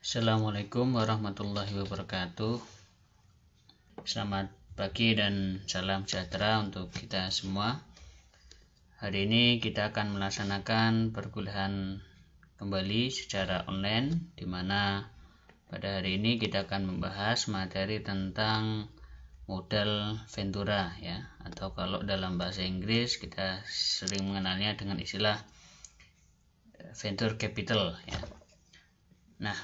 Assalamualaikum warahmatullahi wabarakatuh. Selamat pagi dan salam sejahtera untuk kita semua. Hari ini kita akan melaksanakan perkuliahan kembali secara online, di mana pada hari ini kita akan membahas materi tentang modal Ventura ya, atau kalau dalam bahasa Inggris kita sering mengenalnya dengan istilah venture capital ya. Nah,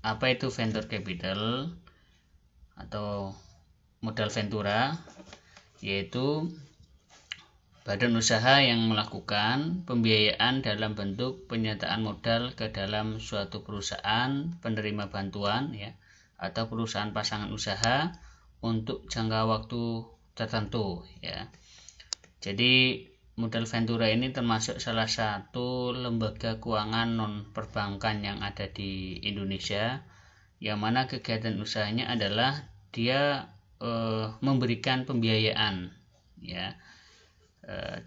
apa itu venture capital atau modal Ventura? Yaitu badan usaha yang melakukan pembiayaan dalam bentuk penyertaan modal ke dalam suatu perusahaan penerima bantuan ya, atau perusahaan pasangan usaha untuk jangka waktu tertentu ya. Jadi modal Ventura ini termasuk salah satu lembaga keuangan non perbankan yang ada di Indonesia, yang mana kegiatan usahanya adalah dia memberikan pembiayaan ya,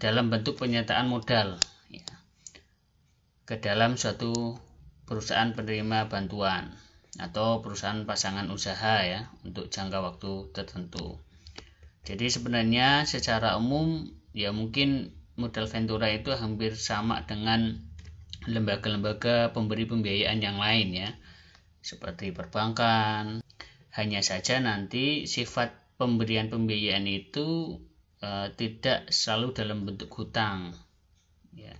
dalam bentuk penyertaan modal ya, ke dalam suatu perusahaan penerima bantuan atau perusahaan pasangan usaha ya, untuk jangka waktu tertentu. Jadi sebenarnya secara umum ya, mungkin modal Ventura itu hampir sama dengan lembaga-lembaga pemberi pembiayaan yang lain ya, seperti perbankan. Hanya saja nanti sifat pemberian pembiayaan itu tidak selalu dalam bentuk hutang ya,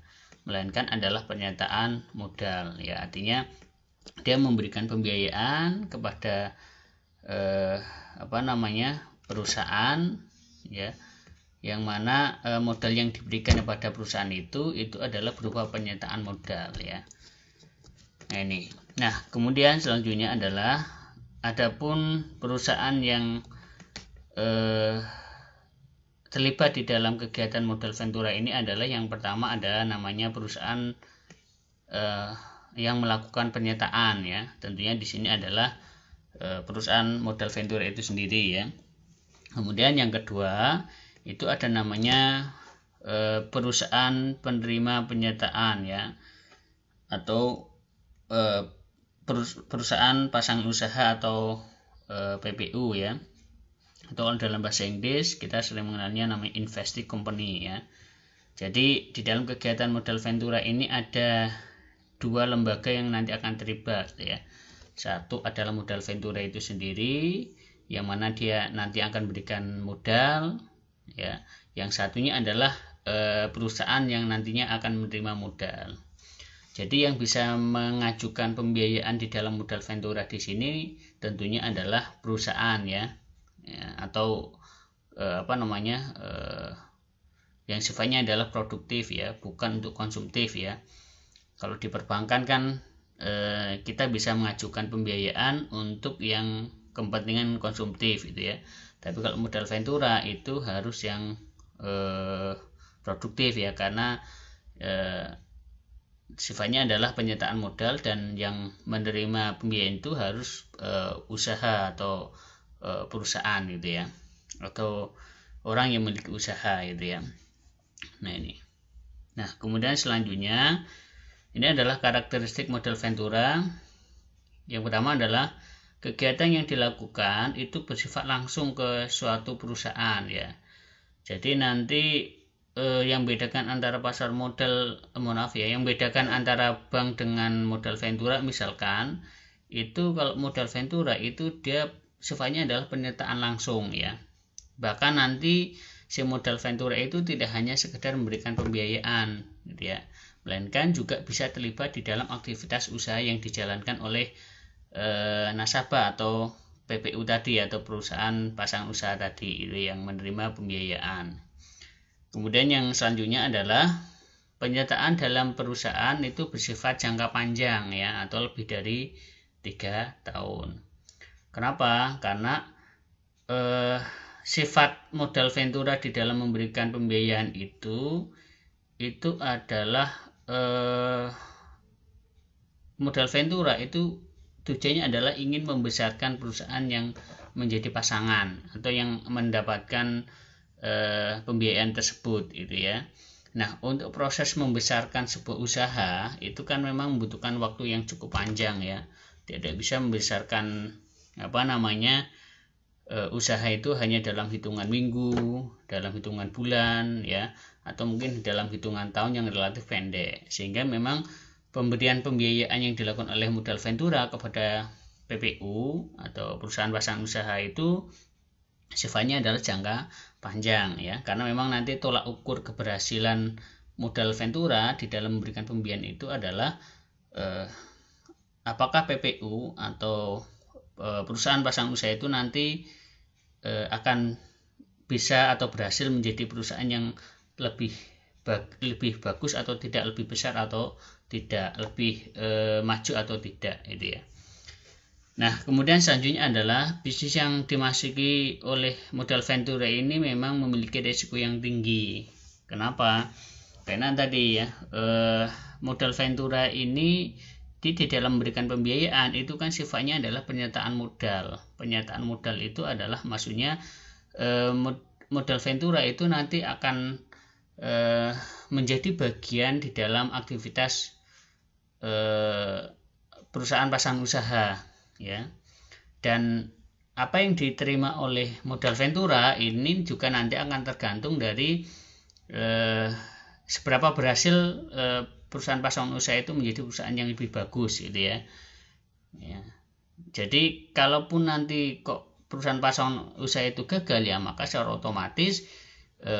melainkan adalah penyertaan modal ya. Artinya dia memberikan pembiayaan kepada perusahaan ya, yang mana modal yang diberikan kepada perusahaan itu adalah berupa penyertaan modal ya. Nah, kemudian selanjutnya adalah adapun perusahaan yang terlibat di dalam kegiatan modal Ventura ini adalah, yang pertama adalah namanya perusahaan yang melakukan penyertaan ya. Tentunya di sini adalah perusahaan modal Ventura itu sendiri ya. Kemudian yang kedua itu ada namanya perusahaan penerima penyertaan ya, atau perusahaan pasangan usaha atau PPU ya, atau dalam bahasa Inggris kita sering mengenalnya namanya investing company ya. Jadi di dalam kegiatan modal Ventura ini ada dua lembaga yang nanti akan terlibat ya. Satu adalah modal Ventura itu sendiri, yang mana dia nanti akan berikan modal ya. Yang satunya adalah perusahaan yang nantinya akan menerima modal. Jadi yang bisa mengajukan pembiayaan di dalam modal Ventura di sini tentunya adalah perusahaan ya, atau yang sifatnya adalah produktif ya, bukan untuk konsumtif ya. Kalau di perbankan kan kita bisa mengajukan pembiayaan untuk yang kepentingan konsumtif gitu ya. Tapi kalau modal Ventura itu harus yang produktif ya, karena sifatnya adalah penyertaan modal, dan yang menerima pembiayaan itu harus usaha atau perusahaan gitu ya, atau orang yang memiliki usaha gitu ya. Nah, kemudian selanjutnya ini adalah karakteristik modal Ventura. Yang pertama adalah kegiatan yang dilakukan itu bersifat langsung ke suatu perusahaan ya. Jadi nanti yang bedakan antara pasar modal, yang bedakan antara bank dengan modal Ventura, misalkan itu kalau modal Ventura itu dia sifatnya adalah penyertaan langsung ya. Bahkan nanti si modal Ventura itu tidak hanya sekedar memberikan pembiayaan gitu ya, melainkan juga bisa terlibat di dalam aktivitas usaha yang dijalankan oleh nasabah atau PPU tadi, atau perusahaan pasangan usaha tadi itu yang menerima pembiayaan. Kemudian yang selanjutnya adalah penyertaan dalam perusahaan itu bersifat jangka panjang ya, atau lebih dari 3 tahun. Kenapa? Karena sifat modal Ventura di dalam memberikan pembiayaan itu adalah modal Ventura itu tujuannya adalah ingin membesarkan perusahaan yang menjadi pasangan atau yang mendapatkan pembiayaan tersebut gitu ya. Nah, untuk proses membesarkan sebuah usaha itu kan memang membutuhkan waktu yang cukup panjang ya. Tidak bisa membesarkan usaha itu hanya dalam hitungan minggu, dalam hitungan bulan ya, atau mungkin dalam hitungan tahun yang relatif pendek. Sehingga memang pemberian pembiayaan yang dilakukan oleh modal ventura kepada PPU atau perusahaan pasangan usaha itu sifatnya adalah jangka panjang ya, karena memang nanti tolak ukur keberhasilan modal ventura di dalam memberikan pembiayaan itu adalah apakah PPU atau perusahaan pasangan usaha itu nanti akan bisa atau berhasil menjadi perusahaan yang lebih bagus atau tidak, lebih besar atau tidak, lebih maju atau tidak itu ya. Nah, kemudian selanjutnya adalah bisnis yang dimasuki oleh modal ventura ini memang memiliki risiko yang tinggi. Kenapa? Karena tadi ya, modal ventura ini di dalam memberikan pembiayaan itu kan sifatnya adalah penyertaan modal. Penyertaan modal itu adalah maksudnya modal ventura itu nanti akan menjadi bagian di dalam aktivitas perusahaan pasangan usaha ya, dan apa yang diterima oleh modal ventura ini juga nanti akan tergantung dari seberapa berhasil perusahaan pasangan usaha itu menjadi perusahaan yang lebih bagus gitu ya. Jadi kalaupun nanti kok perusahaan pasangan usaha itu gagal ya, maka secara otomatis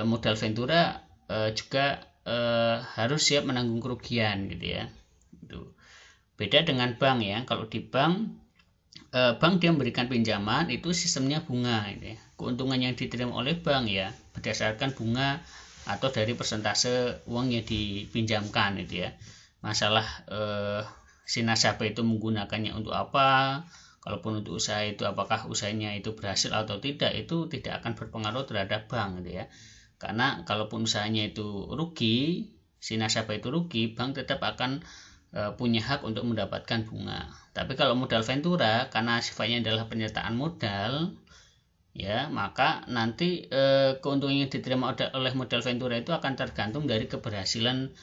modal ventura juga harus siap menanggung kerugian gitu ya. Itu beda dengan bank ya. Kalau di bank dia memberikan pinjaman itu sistemnya bunga gitu ya. Keuntungan yang diterima oleh bank ya berdasarkan bunga atau dari persentase uang yang dipinjamkan gitu ya. Masalah si nasabah itu menggunakannya untuk apa, kalaupun untuk usaha itu apakah usahanya itu berhasil atau tidak, itu tidak akan berpengaruh terhadap bank gitu ya. Karena kalaupun usahanya itu rugi, si nasabah itu rugi, bank tetap akan punya hak untuk mendapatkan bunga. Tapi kalau modal ventura karena sifatnya adalah penyertaan modal ya, maka nanti keuntungan yang diterima oleh modal ventura itu akan tergantung dari keberhasilan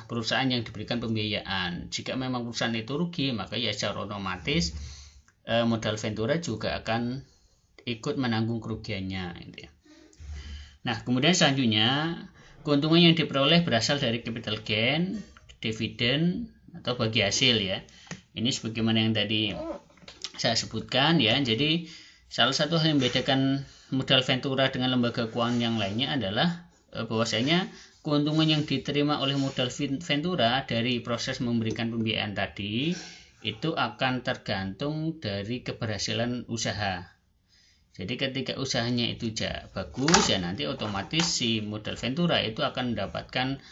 perusahaan yang diberikan pembiayaan. Jika memang perusahaan itu rugi, maka ya secara otomatis modal ventura juga akan ikut menanggung kerugiannya gitu ya. Nah, kemudian selanjutnya keuntungan yang diperoleh berasal dari capital gain, dividen atau bagi hasil ya. Ini sebagaimana yang tadi saya sebutkan ya. Jadi salah satu hal yang membedakan modal ventura dengan lembaga keuangan yang lainnya adalah bahwasanya keuntungan yang diterima oleh modal ventura dari proses memberikan pembiayaan tadi itu akan tergantung dari keberhasilan usaha. Jadi ketika usahanya itu bagus ya, nanti otomatis si modal ventura itu akan mendapatkan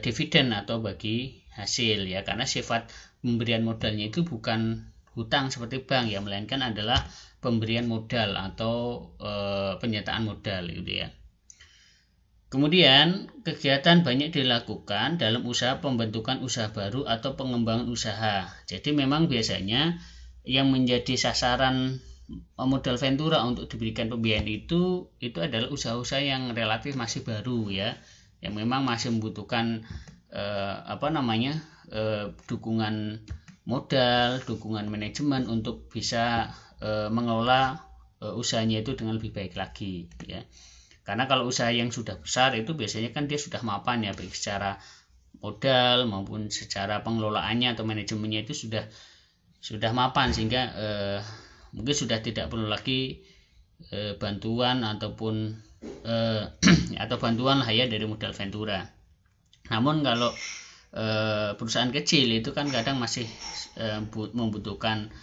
dividen atau bagi hasil ya, karena sifat pemberian modalnya itu bukan hutang seperti bank ya, melainkan adalah pemberian modal atau penyertaan modal gitu ya. Kemudian kegiatan banyak dilakukan dalam usaha pembentukan usaha baru atau pengembangan usaha. Jadi memang biasanya yang menjadi sasaran modal ventura untuk diberikan pembiayaan itu adalah usaha-usaha yang relatif masih baru ya, yang memang masih membutuhkan dukungan modal, dukungan manajemen untuk bisa mengelola usahanya itu dengan lebih baik lagi ya. Karena kalau usaha yang sudah besar itu biasanya kan dia sudah mapan ya, baik secara modal maupun secara pengelolaannya atau manajemennya itu sudah mapan, sehingga mungkin sudah tidak perlu lagi bantuan ataupun atau bantuan lah ya dari modal ventura. Namun kalau perusahaan kecil itu kan kadang masih membutuhkan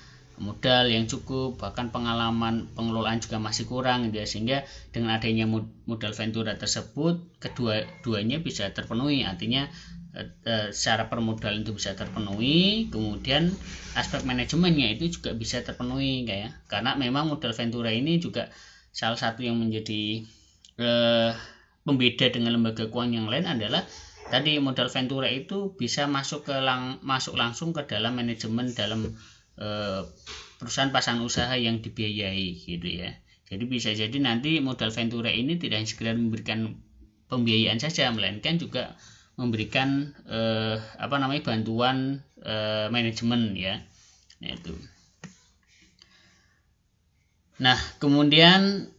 modal yang cukup, bahkan pengalaman pengelolaan juga masih kurang gitu ya, sehingga dengan adanya modal ventura tersebut keduanya bisa terpenuhi. Artinya secara permodalan itu bisa terpenuhi, kemudian aspek manajemennya itu juga bisa terpenuhi kayak, karena memang modal ventura ini juga salah satu yang menjadi pembeda dengan lembaga keuangan yang lain adalah tadi modal ventura itu bisa masuk langsung ke dalam manajemen dalam perusahaan pasangan usaha yang dibiayai gitu ya. Jadi bisa jadi nanti modal ventura ini tidak hanya sekedar memberikan pembiayaan saja, melainkan juga memberikan bantuan manajemen ya. Itu. Nah, kemudian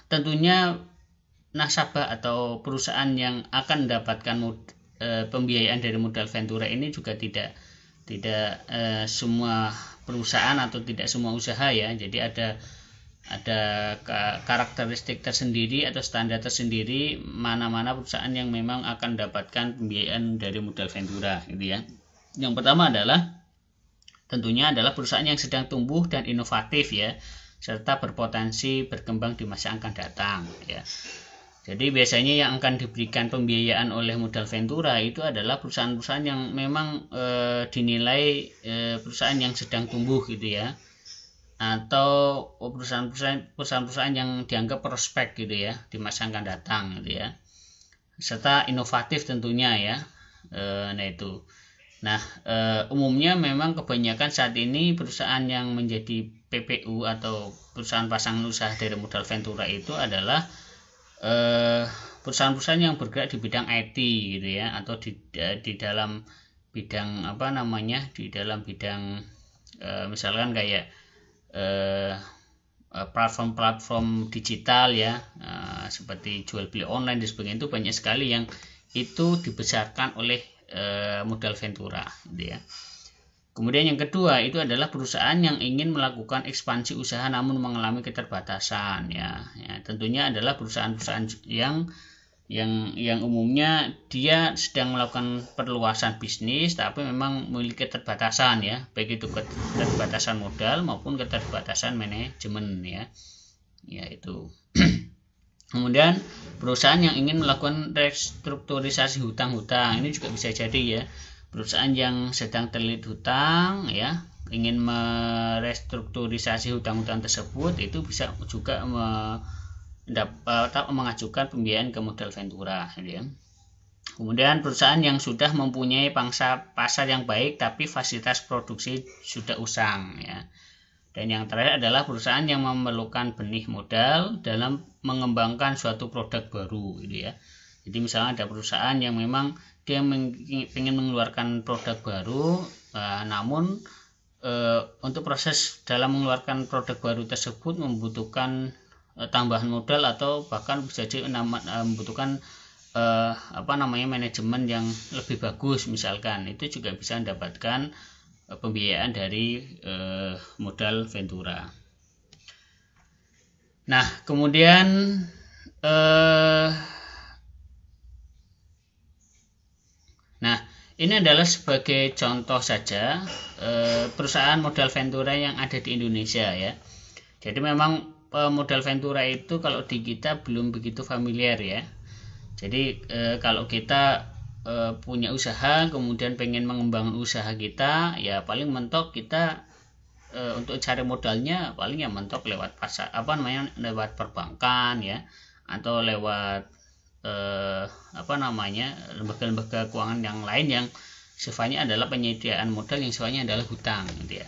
tentunya nasabah atau perusahaan yang akan mendapatkan pembiayaan dari modal Ventura ini juga tidak semua perusahaan atau tidak semua usaha ya. Jadi ada karakteristik tersendiri atau standar tersendiri mana-mana perusahaan yang memang akan mendapatkan pembiayaan dari modal Ventura gitu ya. Yang pertama adalah tentunya adalah perusahaan yang sedang tumbuh dan inovatif ya, serta berpotensi berkembang di masa akan datang ya. Jadi biasanya yang akan diberikan pembiayaan oleh modal Ventura itu adalah perusahaan-perusahaan yang memang dinilai perusahaan yang sedang tumbuh gitu ya, atau perusahaan-perusahaan yang dianggap prospek gitu ya di masa akan datang gitu ya, serta inovatif tentunya ya. Umumnya memang kebanyakan saat ini perusahaan yang menjadi PPU atau perusahaan pasangan usaha dari modal Ventura itu adalah perusahaan-perusahaan yang bergerak di bidang IT gitu ya, atau di dalam bidang di dalam bidang misalkan kayak platform digital ya, seperti jual beli online dan sebagainya. Itu banyak sekali yang itu dibesarkan oleh modal Ventura gitu ya. Kemudian yang kedua itu adalah perusahaan yang ingin melakukan ekspansi usaha namun mengalami keterbatasan ya. Tentunya adalah perusahaan-perusahaan yang umumnya dia sedang melakukan perluasan bisnis tapi memang memiliki keterbatasan ya, baik itu keterbatasan modal maupun keterbatasan manajemen ya. Itu. Kemudian perusahaan yang ingin melakukan restrukturisasi hutang-hutang, ini juga bisa jadi ya, perusahaan yang sedang terlilit hutang ya, ingin merestrukturisasi hutang-hutang tersebut, itu bisa juga mengajukan pembiayaan ke modal Ventura gitu ya. Kemudian perusahaan yang sudah mempunyai pangsa pasar yang baik tapi fasilitas produksi sudah usang ya. Dan yang terakhir adalah perusahaan yang memerlukan benih modal dalam mengembangkan suatu produk baru gitu ya. Jadi misalnya ada perusahaan yang memang dia ingin mengeluarkan produk baru, namun untuk proses dalam mengeluarkan produk baru tersebut membutuhkan tambahan modal atau bahkan bisa jadi membutuhkan manajemen yang lebih bagus misalkan, itu juga bisa mendapatkan pembiayaan dari modal Ventura. Nah, kemudian ini adalah sebagai contoh saja perusahaan modal Ventura yang ada di Indonesia ya. Jadi memang modal Ventura itu kalau di kita belum begitu familiar ya. Jadi kalau kita punya usaha kemudian pengen mengembangkan usaha kita ya, paling mentok kita untuk cari modalnya paling ya mentok lewat pasar lewat perbankan ya, atau lewat lembaga-lembaga keuangan yang lain yang sifatnya adalah penyediaan modal yang sifatnya adalah hutang gitu ya.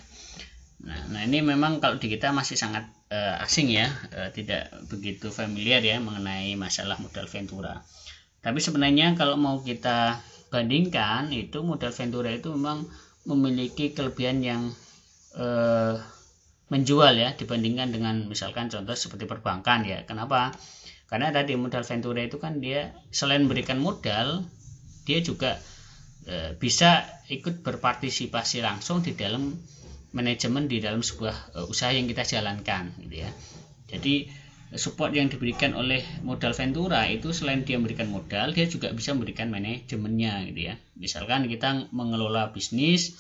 Nah ini memang kalau di kita masih sangat asing ya, tidak begitu familiar ya mengenai masalah modal Ventura. Tapi sebenarnya kalau mau kita bandingkan, itu modal Ventura itu memang memiliki kelebihan yang menjual ya dibandingkan dengan misalkan contoh seperti perbankan ya. Kenapa? Karena tadi modal Ventura itu kan dia selain memberikan modal, dia juga bisa ikut berpartisipasi langsung di dalam manajemen di dalam sebuah usaha yang kita jalankan gitu ya. Jadi support yang diberikan oleh modal Ventura itu selain dia memberikan modal, dia juga bisa memberikan manajemennya gitu ya. Misalkan kita mengelola bisnis,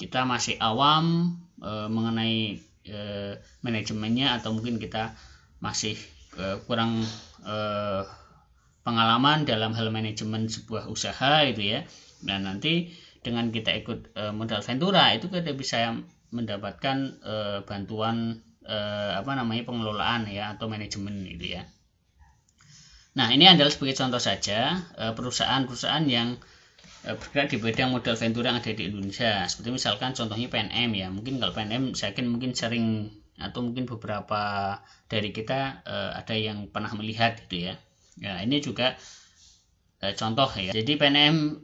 kita masih awam mengenai manajemennya, atau mungkin kita masih kurang pengalaman dalam hal manajemen sebuah usaha itu ya. Nah nanti dengan kita ikut modal Ventura itu kita bisa mendapatkan bantuan pengelolaan ya atau manajemen gitu ya. Nah ini adalah sebagai contoh saja perusahaan-perusahaan yang bergerak di bidang modal Ventura yang ada di Indonesia. Seperti misalkan contohnya PNM ya. Mungkin kalau PNM saya yakin mungkin sering atau mungkin beberapa dari kita ada yang pernah melihat gitu ya. Ya, ini juga contoh ya. Jadi PNM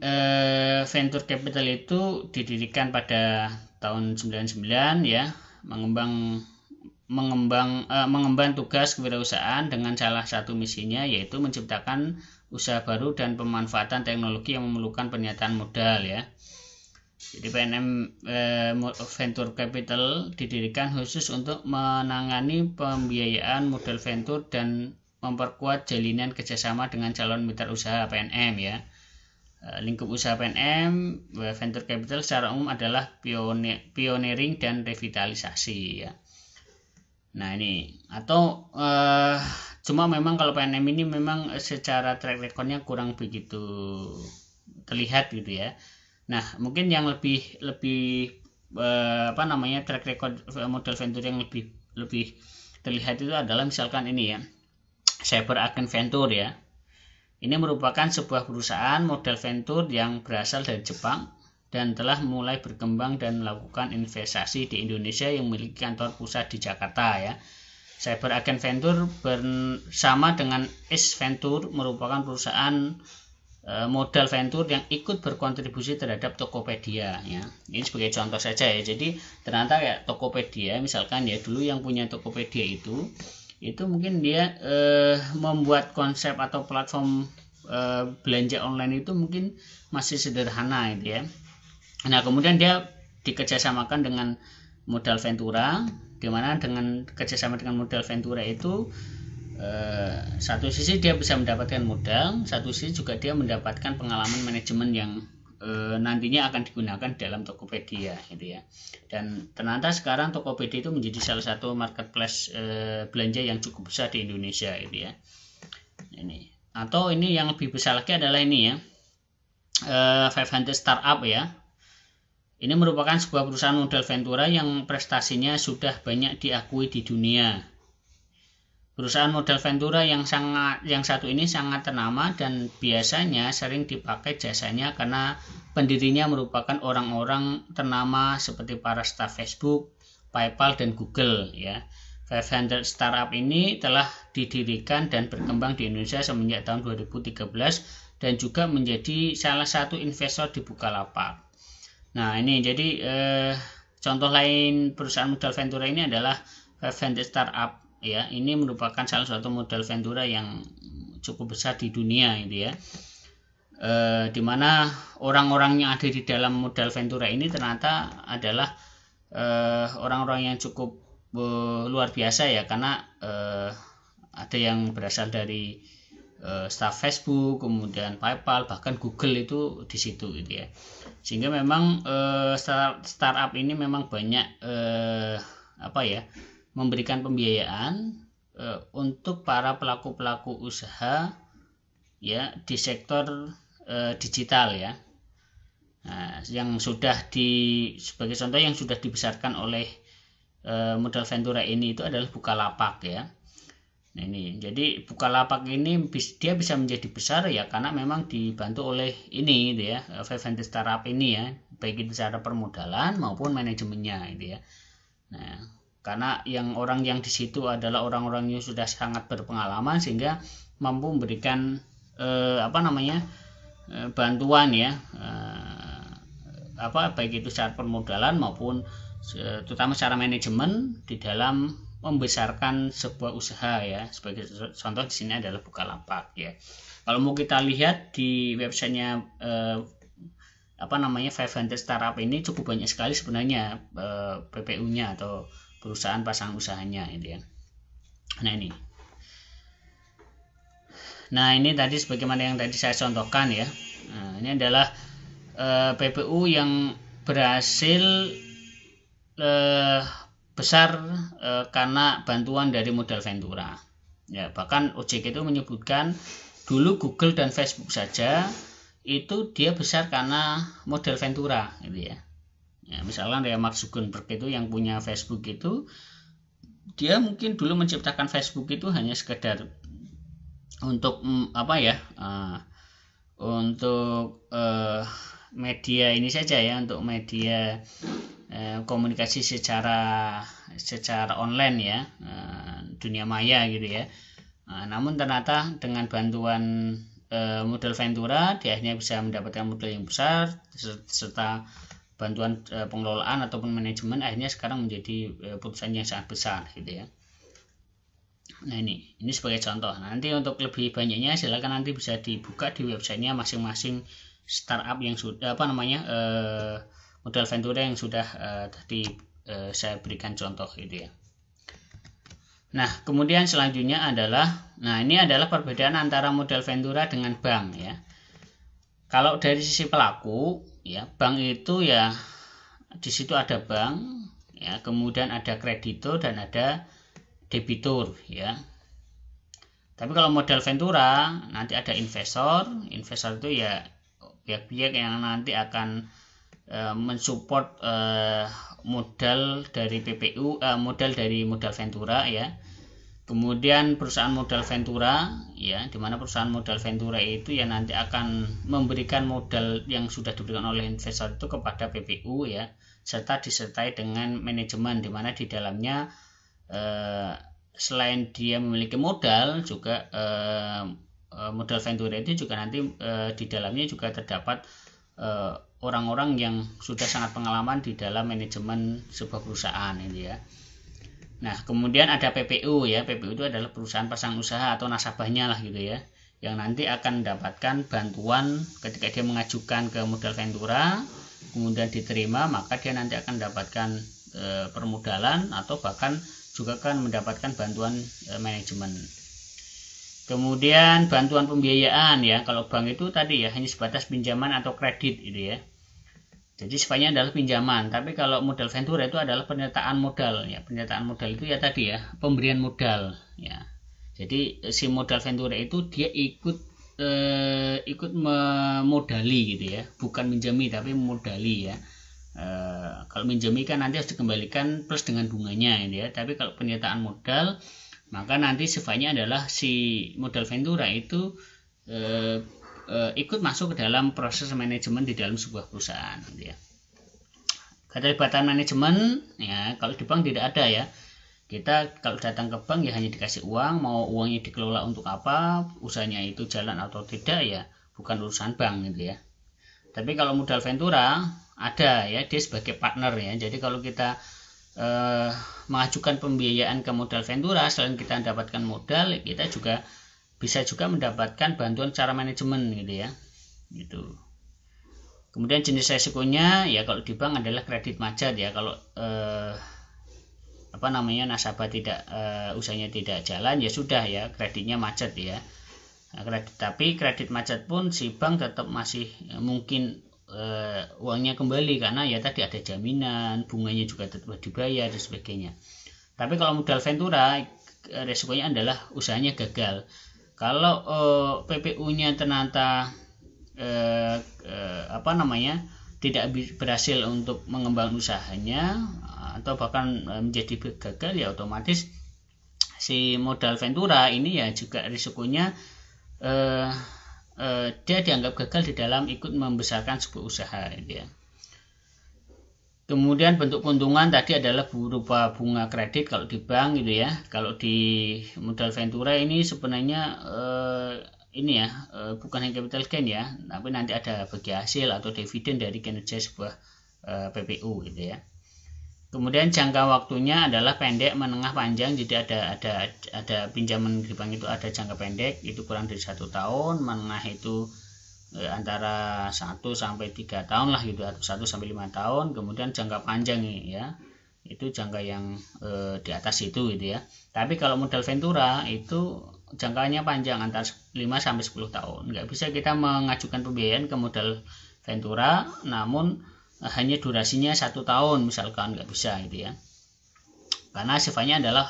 Venture Capital itu didirikan pada tahun 99 ya, mengemban tugas kewirausahaan dengan salah satu misinya yaitu menciptakan usaha baru dan pemanfaatan teknologi yang memerlukan pernyataan modal ya. Jadi PNM Venture Capital didirikan khusus untuk menangani pembiayaan modal venture dan memperkuat jalinan kerjasama dengan calon mitra usaha PNM ya. Lingkup usaha PNM Venture Capital secara umum adalah pioneering dan revitalisasi ya. Nah ini atau cuma memang kalau PNM ini memang secara track recordnya kurang begitu terlihat gitu ya. Nah mungkin yang lebih track record modal venture yang lebih terlihat itu adalah misalkan ini ya, Cyber Agent Venture ya. Ini merupakan sebuah perusahaan modal venture yang berasal dari Jepang dan telah mulai berkembang dan melakukan investasi di Indonesia yang memiliki kantor pusat di Jakarta ya. Cyber Agent Venture bersama dengan Ace Venture merupakan perusahaan modal venture yang ikut berkontribusi terhadap Tokopedia ya. Ini sebagai contoh saja ya. Jadi ternyata kayak Tokopedia misalkan ya, dulu yang punya Tokopedia itu mungkin dia membuat konsep atau platform belanja online itu mungkin masih sederhana gitu ya. Nah kemudian dia dikerjasamakan dengan modal Ventura, dimana dengan kerjasama dengan modal Ventura itu satu sisi dia bisa mendapatkan modal, satu sisi juga dia mendapatkan pengalaman manajemen yang nantinya akan digunakan dalam Tokopedia gitu ya. Dan ternyata sekarang Tokopedia itu menjadi salah satu marketplace belanja yang cukup besar di Indonesia gitu ya. Ini atau ini yang lebih besar lagi adalah ini ya, 500 Startup ya. Ini merupakan sebuah perusahaan modal Ventura yang prestasinya sudah banyak diakui di dunia. Perusahaan modal Ventura yang satu ini sangat ternama dan biasanya sering dipakai jasanya karena pendirinya merupakan orang-orang ternama seperti para staf Facebook, PayPal dan Google ya. 500 Startup ini telah didirikan dan berkembang di Indonesia semenjak tahun 2013 dan juga menjadi salah satu investor di Bukalapak. Nah ini jadi contoh lain perusahaan modal Ventura ini adalah 500 Startup ya. Ini merupakan salah satu modal Ventura yang cukup besar di dunia gitu ya. Dimana orang-orang yang ada di dalam modal Ventura ini ternyata adalah orang-orang yang cukup luar biasa ya, karena ada yang berasal dari staf Facebook, kemudian PayPal, bahkan Google itu di situ gitu ya. Sehingga memang startup ini memang banyak memberikan pembiayaan untuk para pelaku-pelaku usaha ya di sektor digital ya. Nah, yang sudah sebagai contoh yang sudah dibesarkan oleh modal Ventura ini itu adalah Bukalapak ya. Nah ini jadi Bukalapak ini dia bisa menjadi besar ya karena memang dibantu oleh ini gitu ya, 500 Startup ini ya, baik itu secara permodalan maupun manajemennya gitu ya. Nah karena orang yang di situ adalah orang-orang yang sudah sangat berpengalaman sehingga mampu memberikan bantuan ya, baik itu secara permodalan maupun terutama secara manajemen di dalam membesarkan sebuah usaha ya. Sebagai contoh di sini adalah Bukalapak ya. Kalau mau kita lihat di websitenya 500 Startup ini cukup banyak sekali sebenarnya PPU-nya atau perusahaan pasangan usahanya gitu ya. Nah ini tadi sebagaimana yang tadi saya contohkan ya. Nah, ini adalah PPU yang berhasil besar karena bantuan dari modal Ventura ya. Bahkan OJK itu menyebutkan dulu Google dan Facebook saja itu dia besar karena modal Ventura gitu ya. Ya misalkan ya Mark Zuckerberg itu yang punya Facebook itu, dia mungkin dulu menciptakan Facebook itu hanya sekedar untuk untuk media ini saja ya, untuk media komunikasi secara online ya, dunia maya gitu ya. Namun ternyata dengan bantuan modal Ventura dia akhirnya bisa mendapatkan modal yang besar serta bantuan pengelolaan ataupun manajemen, akhirnya sekarang menjadi perusahaan yang sangat besar gitu ya. Nah ini sebagai contoh. Nanti untuk lebih banyaknya silakan nanti bisa dibuka di websitenya masing-masing startup yang sudah modal Ventura yang sudah tadi saya berikan contoh gitu ya. Nah kemudian selanjutnya adalah, ini adalah perbedaan antara modal Ventura dengan bank ya. Kalau dari sisi pelaku ya, bank itu ya di situ ada bank ya, kemudian ada kreditur dan ada debitur ya. Tapi kalau modal Ventura nanti ada investor itu ya pihak-pihak yang nanti akan mensupport modal dari PPU, modal dari modal Ventura ya. Kemudian perusahaan modal Ventura ya, dimana perusahaan modal Ventura itu ya nanti akan memberikan modal yang sudah diberikan oleh investor itu kepada PPU ya, serta disertai dengan manajemen, dimana di dalamnya selain dia memiliki modal juga modal Ventura itu juga nanti di dalamnya juga terdapat orang-orang yang sudah sangat pengalaman di dalam manajemen sebuah perusahaan ini ya. Nah kemudian ada PPU ya, PPU itu adalah perusahaan pasangan usaha atau nasabahnya lah gitu ya, yang nanti akan mendapatkan bantuan ketika dia mengajukan ke modal Ventura, kemudian diterima, maka dia nanti akan mendapatkan permodalan atau bahkan juga akan mendapatkan bantuan manajemen. Kemudian bantuan pembiayaan ya, kalau bank itu tadi ya hanya sebatas pinjaman atau kredit gitu ya. Jadi sifatnya adalah pinjaman, tapi kalau modal Ventura itu adalah penyertaan modal ya. Penyertaan modal itu ya tadi ya, pemberian modal ya. Jadi si modal Ventura itu dia ikut memodali gitu ya, bukan minjami tapi memodali ya. Kalau minjami kan nanti harus dikembalikan plus dengan bunganya gitu ya. Tapi kalau penyertaan modal maka nanti sifatnya adalah si modal Ventura itu ikut masuk ke dalam proses manajemen di dalam sebuah perusahaan gitu ya. Keterlibatan manajemen ya, kalau di bank tidak ada ya. Kita kalau datang ke bank ya hanya dikasih uang, mau uangnya dikelola untuk apa, usahanya itu jalan atau tidak ya bukan urusan bank gitu ya. Tapi kalau modal Ventura ada ya, dia sebagai partner ya. Jadi kalau kita mengajukan pembiayaan ke modal Ventura, selain kita mendapatkan modal, kita juga bisa juga mendapatkan bantuan secara manajemen gitu ya, gitu. Kemudian jenis resikonya ya kalau di bank adalah kredit macet ya, kalau nasabah tidak usahanya tidak jalan ya sudah ya kreditnya macet ya. Tapi kredit macet pun si bank tetap masih mungkin uangnya kembali karena ya tadi ada jaminan, bunganya juga tetap dibayar dan sebagainya. Tapi kalau modal Ventura resikonya adalah usahanya gagal. Kalau PPU-nya ternyata tidak berhasil untuk mengembangkan usahanya atau bahkan menjadi gagal ya otomatis si modal Ventura ini ya juga risikonya dia dianggap gagal di dalam ikut membesarkan sebuah usaha gitu ya. Kemudian bentuk keuntungan tadi adalah berupa bunga kredit kalau di bank gitu ya. Kalau di modal Ventura ini sebenarnya bukan hanya capital gain ya, tapi nanti ada bagi hasil atau dividen dari kinerja sebuah PPU gitu ya. Kemudian jangka waktunya adalah pendek, menengah, panjang. Jadi ada pinjaman di bank itu ada jangka pendek itu kurang dari 1 tahun, menengah itu antara 1 sampai 3 tahun lah gitu, atau 1 sampai 5 tahun. Kemudian jangka panjang ya, itu jangka yang di atas itu gitu ya. Tapi kalau modal Ventura itu jangkanya panjang, antara 5 sampai 10 tahun. Nggak bisa kita mengajukan pembiayaan ke modal Ventura namun hanya durasinya 1 tahun misalkan, nggak bisa gitu ya. Karena sifatnya adalah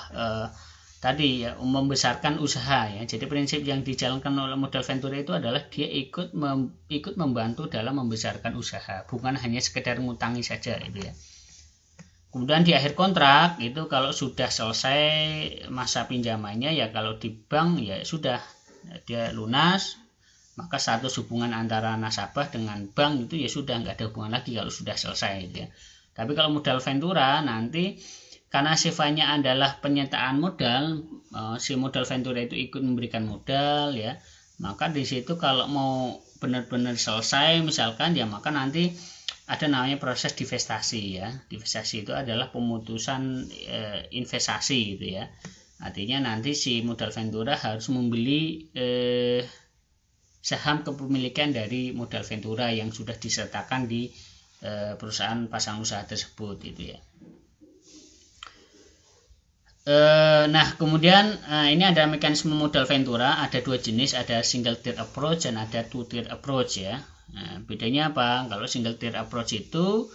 tadi ya membesarkan usaha ya. Jadi prinsip yang dijalankan oleh modal Ventura itu adalah dia ikut membantu dalam membesarkan usaha, bukan hanya sekedar ngutangi saja itu ya. Kemudian di akhir kontrak itu kalau sudah selesai masa pinjamannya ya, kalau di bank ya sudah dia lunas, maka status hubungan antara nasabah dengan bank itu ya sudah nggak ada hubungan lagi kalau sudah selesai gitu ya. Tapi kalau modal Ventura nanti karena sifatnya adalah penyertaan modal, si modal Ventura itu ikut memberikan modal ya, maka di situ kalau mau benar-benar selesai misalkan ya, maka nanti ada namanya proses divestasi ya. Divestasi itu adalah pemutusan investasi gitu ya. Artinya nanti si modal Ventura harus membeli saham kepemilikan dari modal Ventura yang sudah disertakan di perusahaan pasang usaha tersebut gitu ya. Nah kemudian ini ada mekanisme modal Ventura, ada dua jenis, ada single tier approach dan ada two tier approach ya. Nah, bedanya apa? Kalau single tier approach itu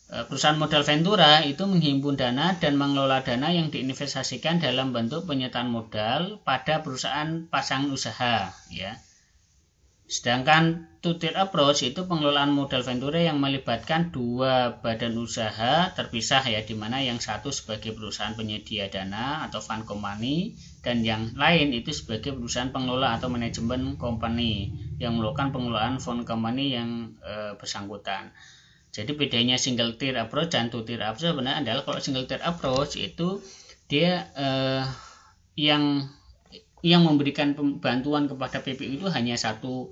perusahaan modal Ventura itu menghimpun dana dan mengelola dana yang diinvestasikan dalam bentuk penyertaan modal pada perusahaan pasangan usaha ya. Sedangkan two tier approach itu pengelolaan modal Ventura yang melibatkan dua badan usaha terpisah ya, dimana yang satu sebagai perusahaan penyedia dana atau fund company dan yang lain itu sebagai perusahaan pengelola atau manajemen company yang melakukan pengelolaan fund company yang bersangkutan. Jadi bedanya single tier approach dan two tier approach sebenarnya adalah kalau single tier approach itu dia yang memberikan bantuan kepada PPU itu hanya satu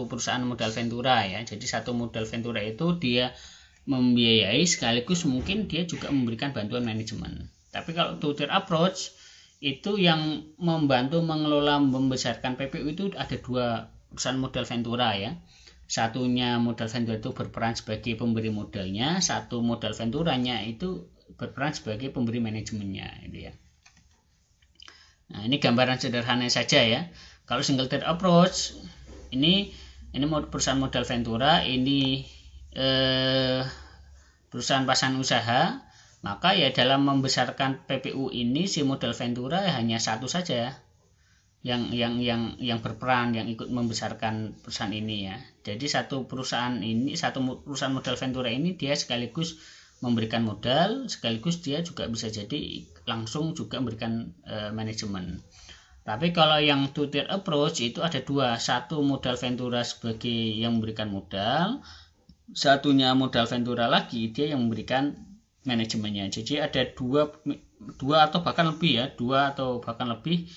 perusahaan modal Ventura ya. Jadi satu modal Ventura itu dia membiayai sekaligus mungkin dia juga memberikan bantuan manajemen. Tapi kalau two tier approach itu yang membantu mengelola membesarkan PPU itu ada dua perusahaan modal Ventura ya. Satunya modal Ventura itu berperan sebagai pemberi modalnya, satu modal Venturanya itu berperan sebagai pemberi manajemennya gitu ya. Nah, ini gambaran sederhana saja ya. Kalau single tier approach ini perusahaan modal Ventura, ini perusahaan pasangan usaha, maka ya dalam membesarkan PPU ini si modal Ventura hanya satu saja yang berperan, yang ikut membesarkan perusahaan ini ya. Jadi satu perusahaan modal Ventura ini dia sekaligus memberikan modal, sekaligus dia juga bisa jadi langsung juga memberikan manajemen. Tapi kalau yang two tier approach itu ada dua, satu modal Ventura sebagai yang memberikan modal, satunya modal Ventura lagi dia yang memberikan manajemennya. Jadi ada dua atau bahkan lebih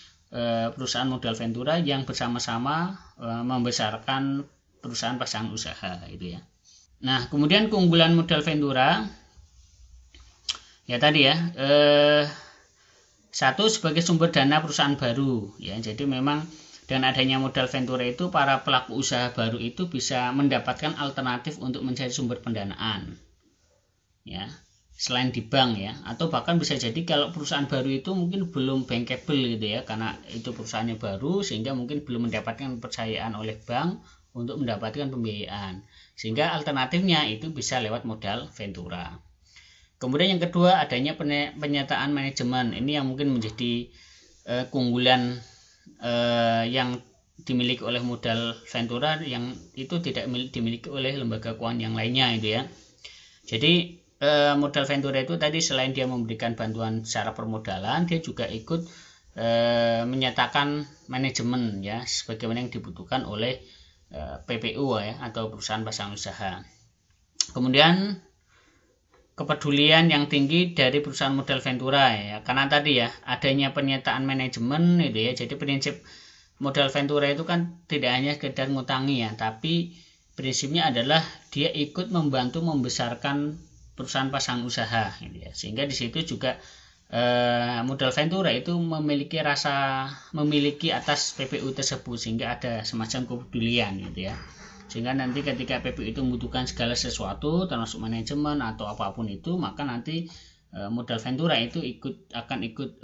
perusahaan modal Ventura yang bersama-sama membesarkan perusahaan pasangan usaha gitu ya. Nah kemudian keunggulan modal Ventura ya tadi ya, satu sebagai sumber dana perusahaan baru ya. Jadi memang dengan adanya modal Ventura itu para pelaku usaha baru itu bisa mendapatkan alternatif untuk mencari sumber pendanaan ya, selain di bank ya, atau bahkan bisa jadi kalau perusahaan baru itu mungkin belum bankable gitu ya, karena itu perusahaannya baru sehingga mungkin belum mendapatkan kepercayaan oleh bank untuk mendapatkan pembiayaan, sehingga alternatifnya itu bisa lewat modal Ventura. Kemudian yang kedua adanya penyertaan manajemen, ini yang mungkin menjadi keunggulan yang dimiliki oleh modal Ventura yang itu tidak dimiliki oleh lembaga keuangan yang lainnya itu ya. Jadi modal Ventura itu tadi selain dia memberikan bantuan secara permodalan, dia juga ikut menyatakan manajemen ya, sebagaimana yang dibutuhkan oleh PPU ya, atau perusahaan pasangan usaha. Kemudian kepedulian yang tinggi dari perusahaan modal Ventura ya, karena tadi ya adanya penyertaan manajemen itu ya. Jadi prinsip modal Ventura itu kan tidak hanya sekedar ngutangi ya, tapi prinsipnya adalah dia ikut membantu membesarkan perusahaan pasangan usaha gitu ya. Sehingga di situ juga modal Ventura itu memiliki atas PPU tersebut, sehingga ada semacam kepedulian gitu ya. Sehingga nanti ketika PPU itu membutuhkan segala sesuatu termasuk manajemen atau apapun itu, maka nanti modal Ventura itu akan ikut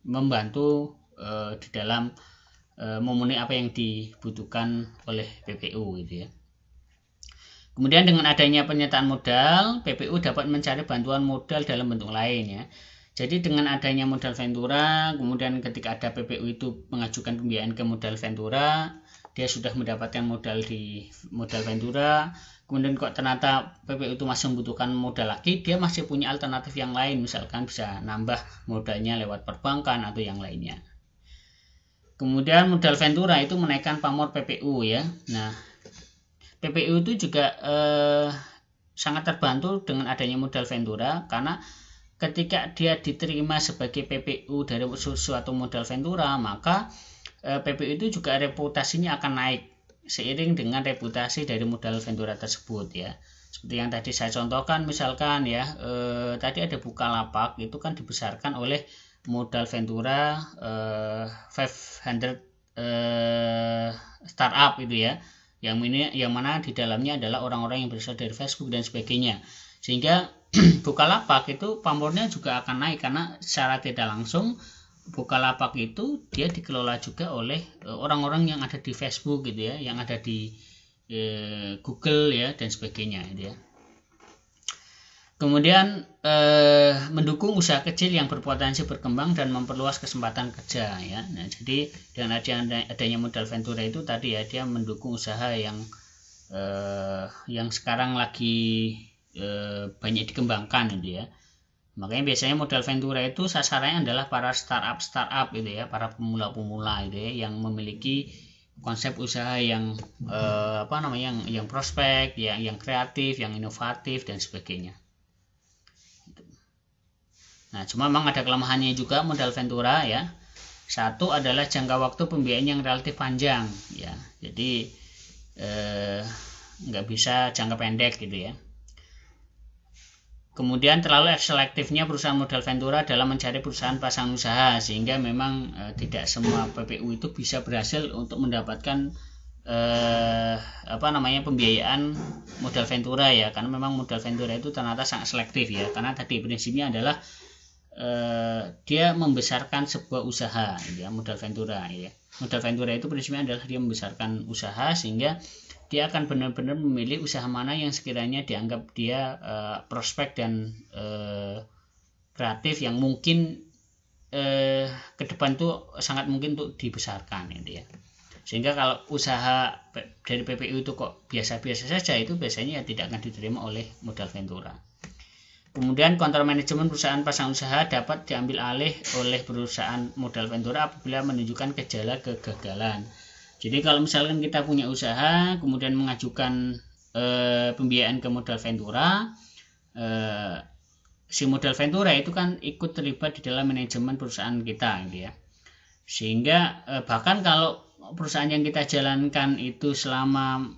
membantu di dalam memenuhi apa yang dibutuhkan oleh PPU gitu ya. Kemudian dengan adanya penyertaan modal, PPU dapat mencari bantuan modal dalam bentuk lain ya. Jadi dengan adanya modal Ventura, kemudian ketika ada PPU itu mengajukan pembiayaan ke modal Ventura, dia sudah mendapatkan modal di modal Ventura, kemudian kok ternyata PPU itu masih membutuhkan modal lagi, dia masih punya alternatif yang lain, misalkan bisa nambah modalnya lewat perbankan atau yang lainnya. Kemudian modal Ventura itu menaikkan pamor PPU ya. Nah, PPU itu juga sangat terbantu dengan adanya modal Ventura, karena ketika dia diterima sebagai PPU dari suatu modal Ventura, maka PPU itu juga reputasinya akan naik seiring dengan reputasi dari modal Ventura tersebut ya. Seperti yang tadi saya contohkan, misalkan ya tadi ada Bukalapak, itu kan dibesarkan oleh modal Ventura 500 startup itu ya, yang mana di dalamnya adalah orang-orang yang berasal dari Facebook dan sebagainya, sehingga Bukalapak itu pamornya juga akan naik karena secara tidak langsung Bukalapak itu dia dikelola juga oleh orang-orang yang ada di Facebook gitu ya, yang ada di Google ya dan sebagainya gitu ya. Kemudian mendukung usaha kecil yang berpotensi berkembang dan memperluas kesempatan kerja ya. Nah, jadi dengan adanya modal Ventura itu tadi ya, dia mendukung usaha yang sekarang lagi banyak dikembangkan gitu ya. Makanya biasanya modal Ventura itu sasarannya adalah para startup gitu ya, para pemula-pemula gitu ya, yang memiliki konsep usaha yang yang prospek, yang kreatif, yang inovatif dan sebagainya. Nah, cuma memang ada kelemahannya juga modal Ventura ya. Satu adalah jangka waktu pembiayaan yang relatif panjang ya. Jadi nggak bisa jangka pendek gitu ya. Kemudian terlalu selektifnya perusahaan modal Ventura dalam mencari perusahaan pasangan usaha, sehingga memang tidak semua PPU itu bisa berhasil untuk mendapatkan pembiayaan modal Ventura ya, karena memang modal Ventura itu ternyata sangat selektif ya, karena tadi prinsipnya adalah dia membesarkan sebuah usaha ya, modal Ventura ya. Modal Ventura itu prinsipnya adalah dia membesarkan usaha, sehingga dia akan benar-benar memilih usaha mana yang sekiranya dianggap dia prospek dan kreatif, yang mungkin ke depan tuh sangat mungkin untuk dibesarkan gitu ya. Sehingga kalau usaha dari PPU itu kok biasa-biasa saja, itu biasanya tidak akan diterima oleh modal Ventura. Kemudian kontrol manajemen perusahaan pasangan usaha dapat diambil alih oleh perusahaan modal Ventura apabila menunjukkan gejala kegagalan. Jadi kalau misalkan kita punya usaha kemudian mengajukan pembiayaan ke modal Ventura, si modal Ventura itu kan ikut terlibat di dalam manajemen perusahaan kita gitu ya. Sehingga bahkan kalau perusahaan yang kita jalankan itu selama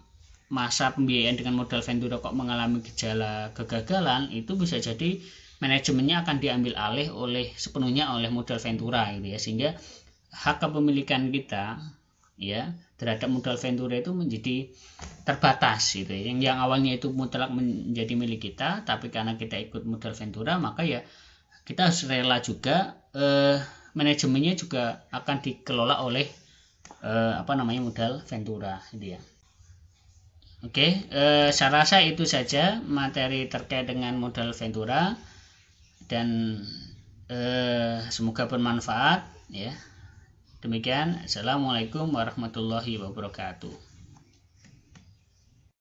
masa pembiayaan dengan modal Ventura kok mengalami gejala kegagalan, itu bisa jadi manajemennya akan diambil alih sepenuhnya oleh modal Ventura gitu ya, sehingga hak kepemilikan kita ya terhadap modal Ventura itu menjadi terbatas gitu ya. Yang awalnya itu mutlak menjadi milik kita, tapi karena kita ikut modal Ventura, maka ya kita harus rela juga manajemennya juga akan dikelola oleh modal Ventura gitu ya. Oke, saya rasa itu saja materi terkait dengan modal Ventura, dan semoga bermanfaat ya. Demikian, assalamualaikum warahmatullahi wabarakatuh.